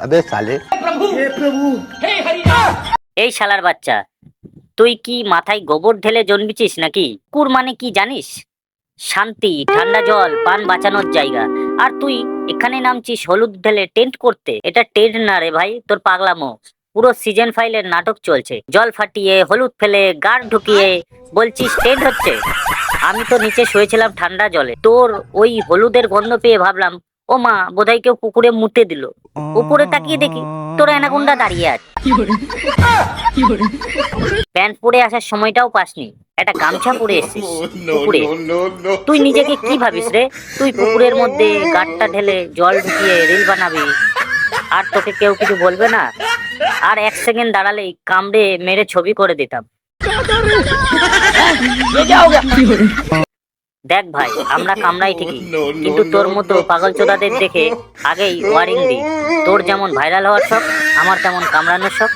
अबे साले এই শালার বাচ্চা, তুই কি মাথায় গোবর ঢেলে জন্মেছিস নাকি? কুকুর মানে কি জানিস? শান্তি, ঠান্ডা জল, পান বাঁচানোর জায়গা। আর তুই এখানে নামছিস হলুদ ঢেলে টেন্ট করতে। এটা টেন্ট না রে ভাই, তোর পাগলামো। পুরো সিজন ফাইলের নাটক চলছে। জল ফাটিয়ে, হলুদ ফেলে, গাড় ঢুকিয়ে বলছিস টেন্ট হচ্ছে। আমি তো নিচে শুয়েছিলাম ঠান্ডা জলে, তোর ওই হলুদের গন্ধ পেয়ে ভাবলাম ও মা বোধহয় কেউ পুকুরে মুতে দিল। উপরে তাকিয়ে দেখি তোর অ্যানাকোন্ডা দাঁড়িয়ে আছে। প্যান্ট পরে আসার সময়টাও পাসনি, একটা গামছা পরে এসেছিস পুকুরে। তুই নিজেকে কি ভাবিস রে? তুই পুকুরের মধ্যে গাঁটটা ঢেলে জল ঢুকিয়ে রিল বানাবি, আর তোকে কেউ কিছু বলবে না? আর এক সেকেন্ড দাঁড়ালেই কামড়ে মেরে ছবি করে দিতাম। দেখ ভাই, আমরা কামড়াই ঠিকই, কিন্তু তোর মতো পাগল চোদাদের দেখে আগেই ওয়ারিং দিই। তোর যেমন ভাইরাল হওয়ার শখ, আমার তেমন কামড়ানোর শখ।